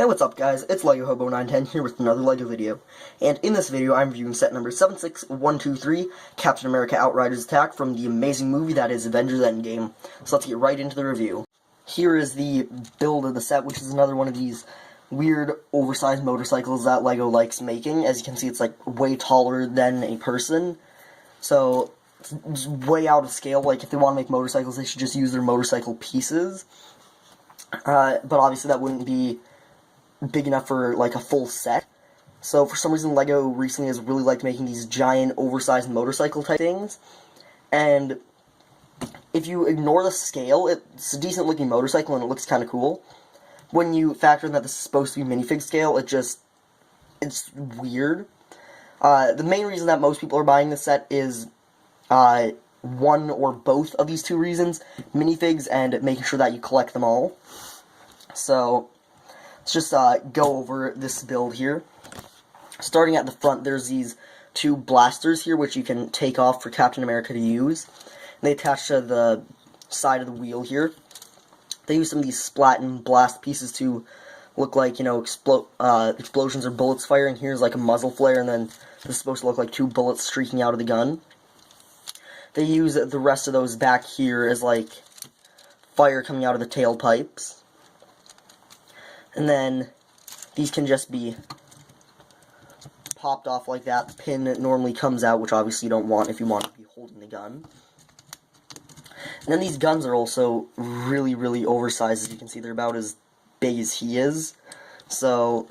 Hey, what's up guys, it's LEGO Hobo 910 here with another LEGO video, and in this video I'm reviewing set number 76123, Captain America Outriders Attack from the amazing movie that is Avengers Endgame. So let's get right into the review. Here is the build of the set, which is another one of these weird oversized motorcycles that LEGO likes making. As you can see, it's like way taller than a person, so it's way out of scale. Like if they want to make motorcycles, they should just use their motorcycle pieces, but obviously that wouldn't be big enough for like a full set. So for some reason LEGO recently has really liked making these giant oversized motorcycle type things, and if you ignore the scale, it's a decent looking motorcycle and it looks kind of cool. When you factor in that this is supposed to be minifig scale, it's weird. The main reason that most people are buying this set is one or both of these two reasons: minifigs and making sure that you collect them all. So let's just go over this build here. Starting at the front, there's these two blasters here, which you can take off for Captain America to use. And they attach to the side of the wheel here. They use some of these splat and blast pieces to look like, you know, explosions or bullets firing. Here's like a muzzle flare, and then this is supposed to look like two bullets streaking out of the gun. They use the rest of those back here as like fire coming out of the tailpipes. And then these can just be popped off like that. The pin normally comes out, which obviously you don't want if you want to be holding the gun. And then these guns are also really, really oversized. As you can see, they're about as big as he is. So,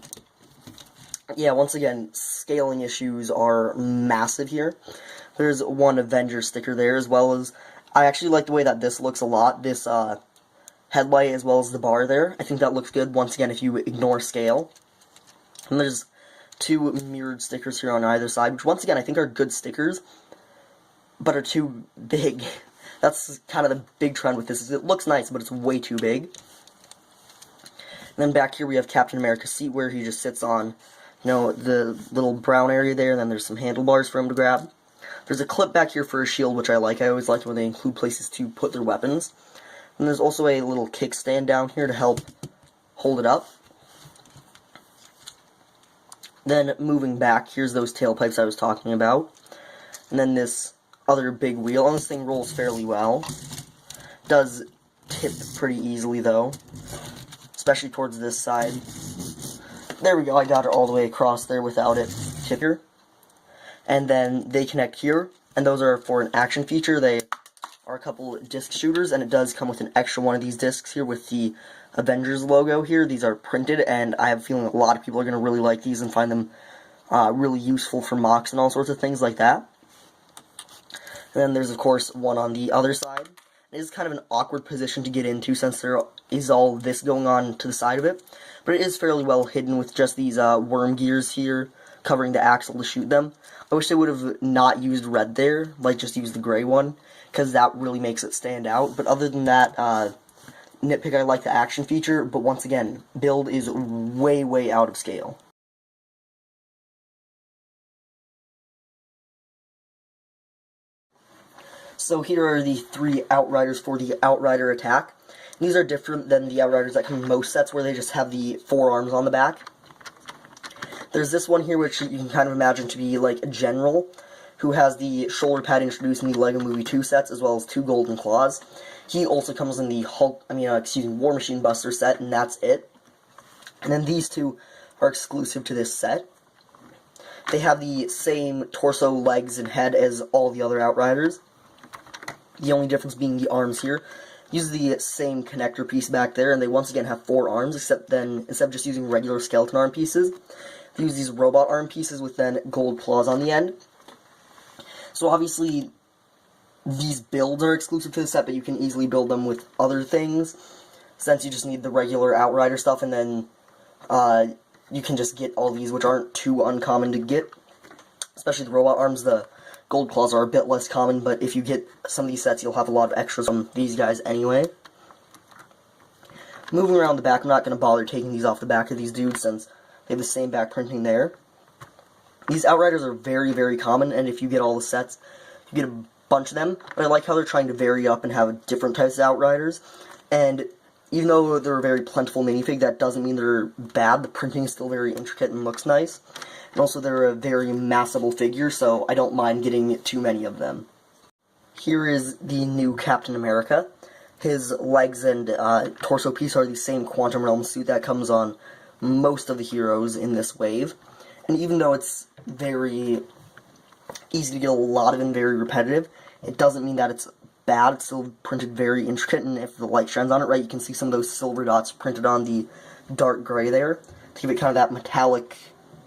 yeah, once again, scaling issues are massive here. There's one Avengers sticker there, as well as, I actually like the way that this looks a lot. This, headlight as well as the bar there. I think that looks good, once again, if you ignore scale. And there's two mirrored stickers here on either side, which once again I think are good stickers, but are too big. That's kind of the big trend with this, is it looks nice, but it's way too big. And then back here we have Captain America's seat, where he just sits on, you know, the little brown area there, and then there's some handlebars for him to grab. There's a clip back here for a shield, which I like. I always like when they include places to put their weapons. And there's also a little kickstand down here to help hold it up. Then moving back, here's those tailpipes I was talking about. And then this other big wheel, and this thing rolls fairly well. Does tip pretty easily though, especially towards this side. There we go, I got it all the way across there without it tipping. And then they connect here, and those are for an action feature. They are a couple disc shooters, and it does come with an extra one of these discs here with the Avengers logo here. These are printed, and I have a feeling a lot of people are going to really like these and find them really useful for mocks and all sorts of things like that. And then there's, of course, one on the other side. It is kind of an awkward position to get into since there is all this going on to the side of it, but it is fairly well hidden with just these worm gears here covering the axle to shoot them. I wish they would have not used red there, like just used the gray one, because that really makes it stand out. But other than that, nitpick, I like the action feature, but once again, build is way, way out of scale. So here are the three Outriders for the Outrider attack. These are different than the Outriders that come in most sets, where they just have the forearms on the back. There's this one here, which you can kind of imagine to be like a general, who has the shoulder pad introduced in the LEGO Movie 2 sets, as well as two golden claws. He also comes in the War Machine Buster set, and that's it. And then these two are exclusive to this set. They have the same torso, legs, and head as all the other Outriders. The only difference being the arms here. Use the same connector piece back there, and they once again have four arms, except then, instead of just using regular skeleton arm pieces, they use these robot arm pieces with then gold claws on the end. So obviously, these builds are exclusive to the set, but you can easily build them with other things, since you just need the regular Outrider stuff, and then you can just get all these, which aren't too uncommon to get. Especially the robot arms. The gold claws are a bit less common, but if you get some of these sets, you'll have a lot of extras from these guys anyway. Moving around the back, I'm not going to bother taking these off the back of these dudes, since they have the same back printing there. These Outriders are very, very common, and if you get all the sets, you get a bunch of them. But I like how they're trying to vary up and have different types of Outriders. And even though they're a very plentiful minifig, that doesn't mean they're bad. The printing is still very intricate and looks nice. And also they're a very massable figure, so I don't mind getting too many of them. Here is the new Captain America. His legs and torso piece are the same Quantum Realm suit that comes on most of the heroes in this wave. And even though it's very easy to get a lot of and very repetitive, it doesn't mean that it's bad. It's still printed very intricate, and if the light shines on it right, you can see some of those silver dots printed on the dark gray there to give it kind of that metallic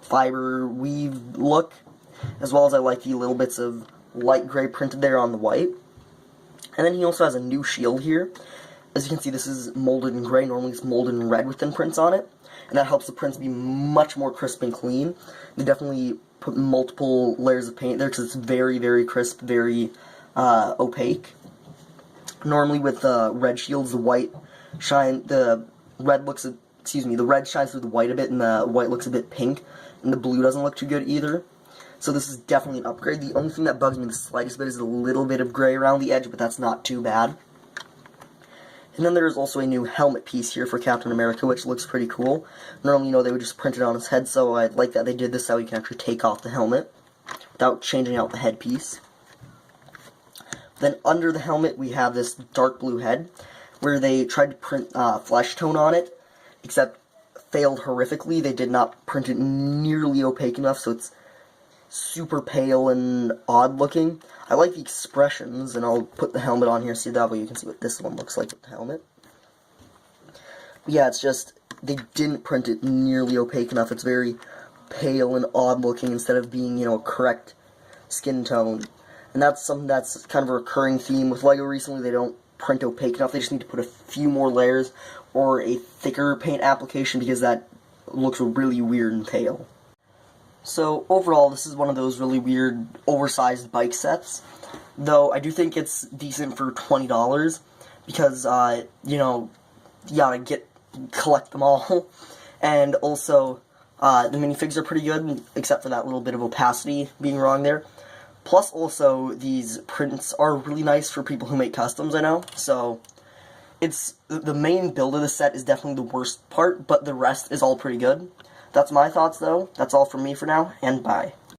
fiber weave look, as well as I like the little bits of light gray printed there on the white. And then he also has a new shield here. As you can see, this is molded in gray. Normally it's molded in red with thin prints on it, and that helps the prints be much more crisp and clean. They definitely put multiple layers of paint there because it's very, very crisp, very opaque. Normally with red shields, the red shines through the white a bit, and the white looks a bit pink, and the blue doesn't look too good either. So this is definitely an upgrade. The only thing that bugs me the slightest bit is a little bit of gray around the edge, but that's not too bad. And then there is also a new helmet piece here for Captain America, which looks pretty cool. Normally, they would just print it on his head, so I like that they did this so you can actually take off the helmet without changing out the headpiece. Then under the helmet, we have this dark blue head, where they tried to print flesh tone on it, except failed horrifically. They did not print it nearly opaque enough, so it's super pale and odd looking. I like the expressions, and I'll put the helmet on here so that way you can see what this one looks like with the helmet. But yeah, it's just, they didn't print it nearly opaque enough. It's very pale and odd looking instead of being, a correct skin tone. And that's something that's kind of a recurring theme with LEGO recently. They don't print opaque enough. They just need to put a few more layers or a thicker paint application because that looks really weird and pale. So overall, this is one of those really weird, oversized bike sets. Though I do think it's decent for $20 because, you gotta collect them all. And also, the minifigs are pretty good, except for that little bit of opacity being wrong there. Plus, also, these prints are really nice for people who make customs, I know. So, the main build of the set is definitely the worst part, but the rest is all pretty good. That's my thoughts, though. That's all from me for now, and bye.